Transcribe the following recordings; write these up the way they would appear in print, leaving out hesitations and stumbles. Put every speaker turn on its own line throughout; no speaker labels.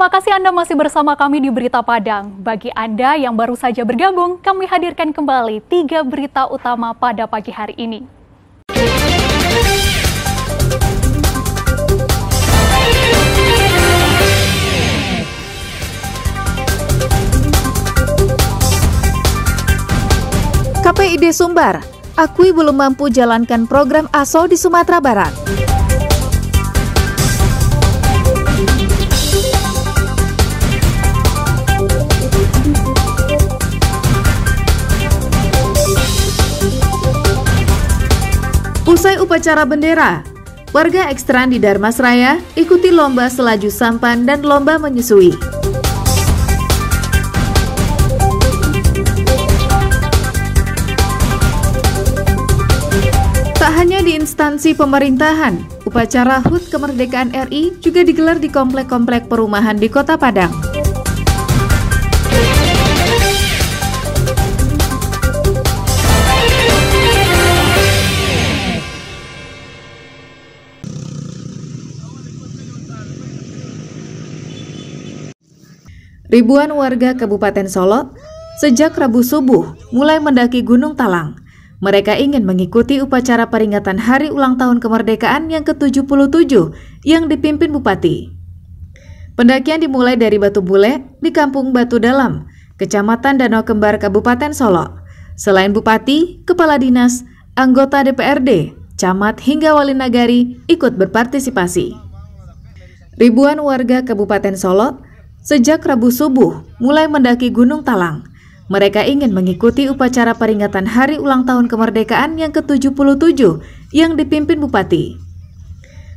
Terima kasih Anda masih bersama kami di Berita Padang. Bagi Anda yang baru saja bergabung, kami hadirkan kembali 3 berita utama pada pagi hari ini.
KPID Sumbar akui belum mampu jalankan program ASO di Sumatera Barat. Usai upacara bendera, warga ekstran di Darmasraya ikuti lomba selaju sampan dan lomba menyusui. Tak hanya di instansi pemerintahan, upacara HUT Kemerdekaan RI juga digelar di komplek-komplek perumahan di Kota Padang. Ribuan warga Kabupaten Solok sejak Rabu subuh mulai mendaki Gunung Talang. Mereka ingin mengikuti upacara peringatan Hari Ulang Tahun Kemerdekaan yang ke-77 yang dipimpin Bupati. Pendakian dimulai dari Batu Bule di Kampung Batu Dalam, Kecamatan Danau Kembar, Kabupaten Solok. Selain Bupati, Kepala Dinas, anggota DPRD, Camat hingga Wali Nagari ikut berpartisipasi. Ribuan warga Kabupaten Solok sejak Rabu subuh mulai mendaki Gunung Talang. Mereka ingin mengikuti upacara peringatan Hari Ulang Tahun Kemerdekaan yang ke-77 yang dipimpin Bupati.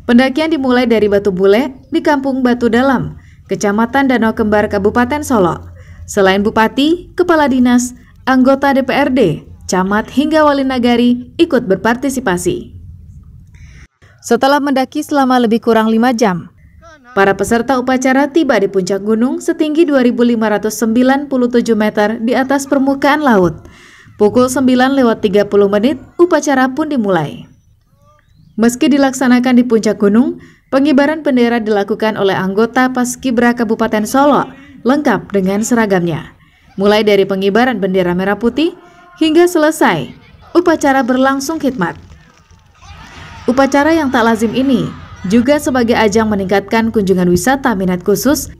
Pendakian dimulai dari Batu Bule di Kampung Batu Dalam, Kecamatan Danau Kembar, Kabupaten Solok. Selain Bupati, Kepala Dinas, anggota DPRD, Camat hingga Wali Nagari ikut berpartisipasi. Setelah mendaki selama lebih kurang 5 jam, para peserta upacara tiba di puncak gunung setinggi 2.597 meter di atas permukaan laut. Pukul 9:30 upacara pun dimulai. Meski dilaksanakan di puncak gunung, pengibaran bendera dilakukan oleh anggota Paskibra Kabupaten Solok lengkap dengan seragamnya. Mulai dari pengibaran bendera merah putih hingga selesai, upacara berlangsung khidmat. Upacara yang tak lazim ini juga sebagai ajang meningkatkan kunjungan wisata minat khusus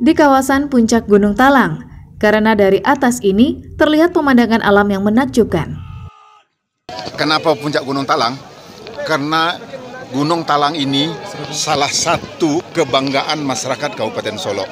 di kawasan puncak Gunung Talang, karena dari atas ini terlihat pemandangan alam yang menakjubkan.
Kenapa puncak Gunung Talang? Karena Gunung Talang ini salah satu kebanggaan masyarakat Kabupaten Solok,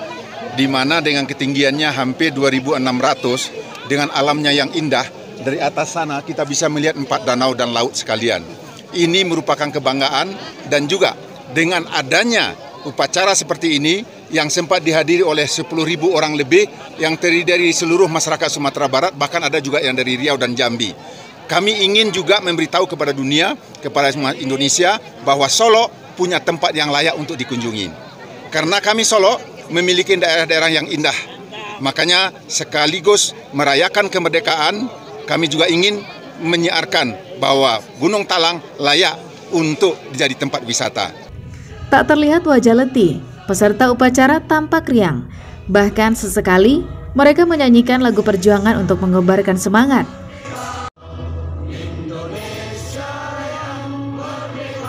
di mana dengan ketinggiannya hampir 2.600 dengan alamnya yang indah, dari atas sana kita bisa melihat 4 danau dan laut sekalian. Ini merupakan kebanggaan, dan juga dengan adanya upacara seperti ini yang sempat dihadiri oleh 10.000 orang lebih yang terdiri dari seluruh masyarakat Sumatera Barat, bahkan ada juga yang dari Riau dan Jambi. Kami ingin juga memberitahu kepada dunia, kepada Indonesia, bahwa Solok punya tempat yang layak untuk dikunjungi. Karena kami Solok memiliki daerah-daerah yang indah. Makanya sekaligus merayakan kemerdekaan, kami juga ingin menyiarkan bahwa Gunung Talang layak untuk jadi tempat wisata.
Tak terlihat wajah letih, peserta upacara tampak riang. Bahkan sesekali mereka menyanyikan lagu perjuangan untuk mengobarkan semangat.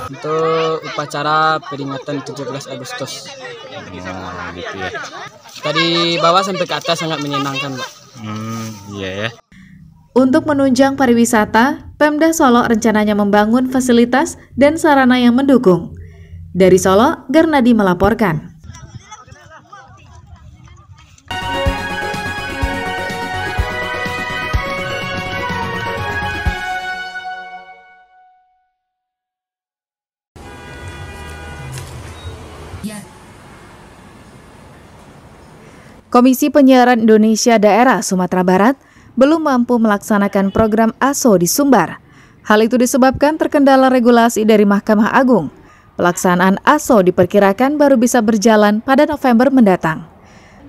Untuk upacara peringatan 17 Agustus.
Gitu ya.
Tadi bawah sampai ke atas sangat menyenangkan, Pak.
Iya ya.
Untuk menunjang pariwisata, Pemda Solok rencananya membangun fasilitas dan sarana yang mendukung. Dari Solok, Garnadi melaporkan. Komisi Penyiaran Indonesia Daerah Sumatera Barat belum mampu melaksanakan program ASO di Sumbar. Hal itu disebabkan terkendala regulasi dari Mahkamah Agung. Pelaksanaan ASO diperkirakan baru bisa berjalan pada November mendatang.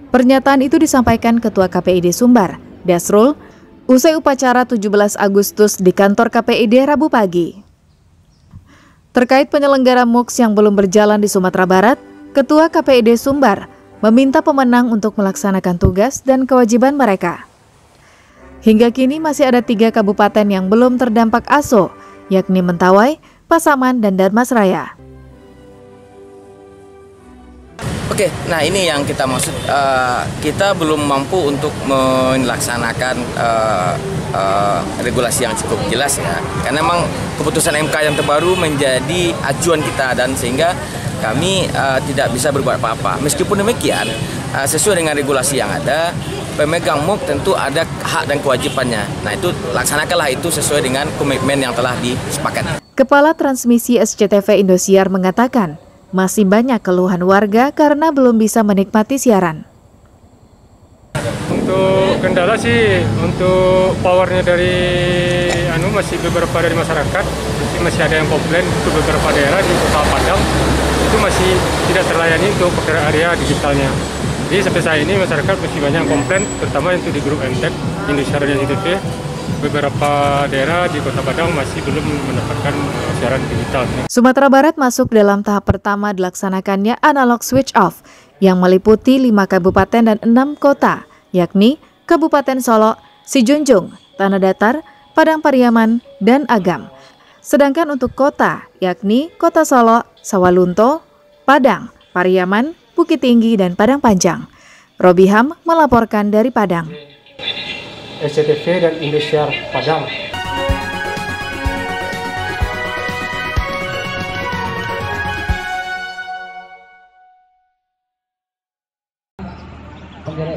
Pernyataan itu disampaikan Ketua KPID Sumbar, Dasrul, usai upacara 17 Agustus di kantor KPID Rabu pagi. Terkait penyelenggara MUKS yang belum berjalan di Sumatera Barat, Ketua KPID Sumbar meminta pemenang untuk melaksanakan tugas dan kewajiban mereka. Hingga kini masih ada 3 kabupaten yang belum terdampak ASO, yakni Mentawai, Pasaman, dan Darmasraya.
Oke, nah ini yang kita maksud, kita belum mampu untuk melaksanakan regulasi yang cukup jelas ya, karena memang keputusan MK yang terbaru menjadi acuan kita dan sehingga kami tidak bisa berbuat apa-apa. Meskipun demikian, sesuai dengan regulasi yang ada, pemegang MUK tentu ada hak dan kewajibannya. Nah itu laksanakanlah itu sesuai dengan komitmen yang telah disepakati.
Kepala Transmisi SCTV Indosiar mengatakan, masih banyak keluhan warga karena belum bisa menikmati siaran.
Untuk kendala sih, untuk powernya dari masih beberapa dari masyarakat masih ada yang komplain untuk beberapa daerah di Kota Padang itu masih tidak terlayani untuk area digitalnya. Jadi sampai saat ini masyarakat masih banyak yang komplain, terutama untuk di grup MTEK Indosiar dan SCTV. Beberapa daerah di Kota Padang masih belum mendapatkan siaran digital.
Sumatera Barat masuk dalam tahap pertama dilaksanakannya analog switch off yang meliputi 5 kabupaten dan 6 kota, yakni Kabupaten Solo, Sijunjung, Tanah Datar, Padang Pariaman, dan Agam. Sedangkan untuk kota, yakni Kota Solo, Sawalunto, Padang, Pariaman, Bukit Tinggi, dan Padang Panjang. Robiham melaporkan dari Padang.
SCTV dan Indosiar Padang.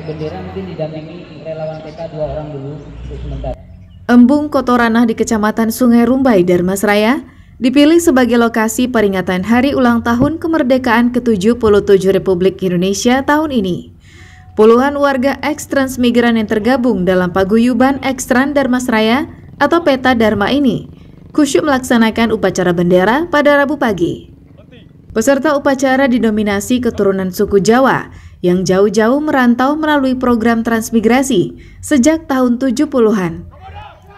Bendera mungkin didampingi relawan TK 2 orang dulu sementara.
Embung Kotoranah di Kecamatan Sungai Rumbai, Darmasraya dipilih sebagai lokasi peringatan Hari Ulang Tahun Kemerdekaan ke-77 Republik Indonesia tahun ini. Puluhan warga eks-transmigran yang tergabung dalam paguyuban Ekstran Darmasraya atau Peta Dharma ini khusyuk melaksanakan upacara bendera pada Rabu pagi. Peserta upacara didominasi keturunan suku Jawa yang jauh-jauh merantau melalui program transmigrasi sejak tahun 70-an.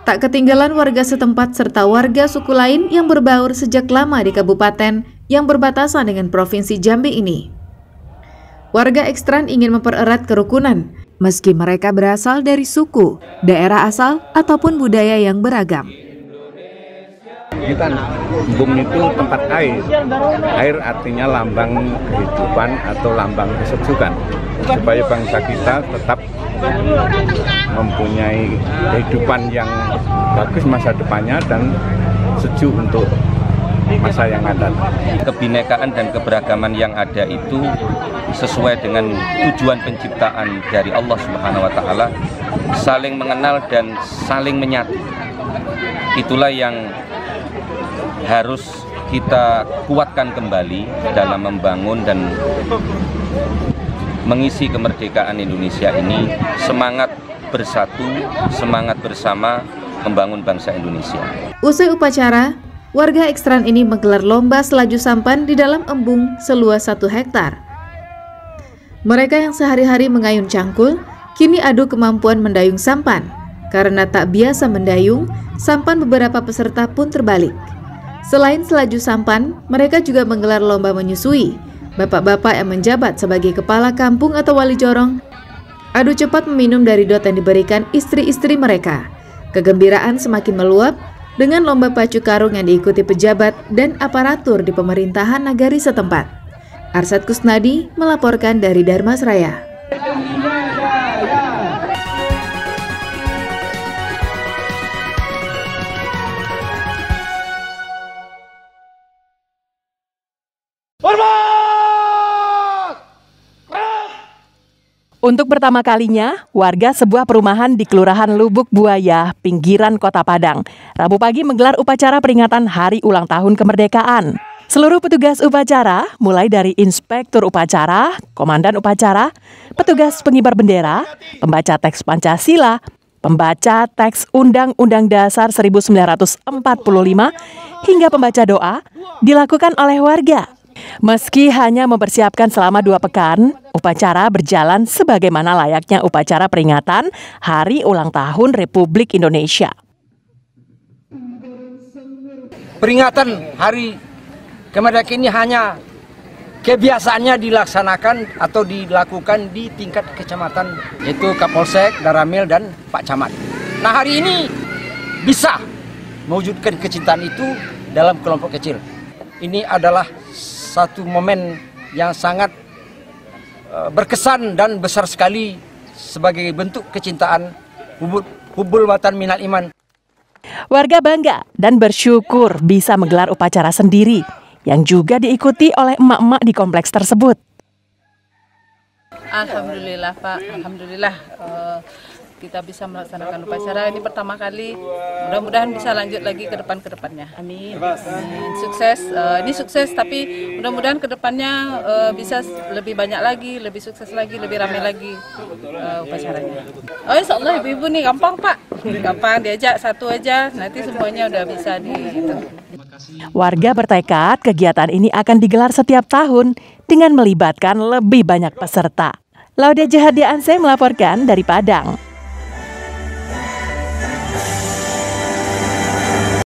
Tak ketinggalan warga setempat serta warga suku lain yang berbaur sejak lama di kabupaten yang berbatasan dengan Provinsi Jambi ini. Warga Ekstran ingin mempererat kerukunan, meski mereka berasal dari suku, daerah asal, ataupun budaya yang beragam.
Kita embung itu tempat air. Air artinya lambang kehidupan atau lambang kesejukan. Supaya bangsa kita tetap mempunyai kehidupan yang bagus masa depannya dan sejuk untuk masa yang akan datang.
Kebinekaan dan keberagaman yang ada itu sesuai dengan tujuan penciptaan dari Allah Subhanahu wa Ta'ala, saling mengenal dan saling menyatu. Itulah yang harus kita kuatkan kembali dalam membangun dan mengisi kemerdekaan Indonesia ini. Semangat bersatu, semangat bersama membangun bangsa Indonesia.
Usai upacara, warga Ekstran ini menggelar lomba selaju sampan di dalam embung seluas 1 hektar. Mereka yang sehari-hari mengayun cangkul, kini adu kemampuan mendayung sampan. Karena tak biasa mendayung, sampan beberapa peserta pun terbalik. Selain selaju sampan, mereka juga menggelar lomba menyusui. Bapak-bapak yang menjabat sebagai kepala kampung atau wali jorong adu cepat meminum dari dot yang diberikan istri-istri mereka. Kegembiraan semakin meluap dengan lomba pacu karung yang diikuti pejabat dan aparatur di pemerintahan nagari setempat. Arsad Kusnadi melaporkan dari Darmasraya.
Untuk pertama kalinya, warga sebuah perumahan di Kelurahan Lubuk Buaya, pinggiran Kota Padang, Rabu pagi menggelar upacara peringatan Hari Ulang Tahun Kemerdekaan. Seluruh petugas upacara, mulai dari inspektur upacara, komandan upacara, petugas pengibar bendera, pembaca teks Pancasila, pembaca teks Undang-Undang Dasar 1945, hingga pembaca doa, dilakukan oleh warga. Meski hanya mempersiapkan selama 2 pekan, upacara berjalan sebagaimana layaknya upacara peringatan Hari Ulang Tahun Republik Indonesia.
Peringatan Hari Kemerdekaan ini hanya kebiasaannya dilaksanakan atau dilakukan di tingkat kecamatan, yaitu Kapolsek, Daramil, dan Pak Camat. Nah, hari ini bisa mewujudkan kecintaan itu dalam kelompok kecil. Ini adalah satu momen yang sangat berkesan dan besar sekali sebagai bentuk kecintaan hubbul watan minal iman.
Warga bangga dan bersyukur bisa menggelar upacara sendiri yang juga diikuti oleh emak-emak di kompleks tersebut.
Alhamdulillah Pak, alhamdulillah kita bisa melaksanakan upacara ini pertama kali. Mudah-mudahan bisa lanjut lagi ke depannya. Amin. Sukses, ini sukses tapi mudah-mudahan ke depannya bisa lebih banyak lagi, lebih sukses lagi, lebih ramai lagi upacaranya. Oh insya Allah ibu-ibu nih gampang Pak, gampang diajak satu aja, nanti semuanya udah bisa dihitung.
Warga bertekad kegiatan ini akan digelar setiap tahun dengan melibatkan lebih banyak peserta. Laudia Jahadia Anseh melaporkan dari Padang.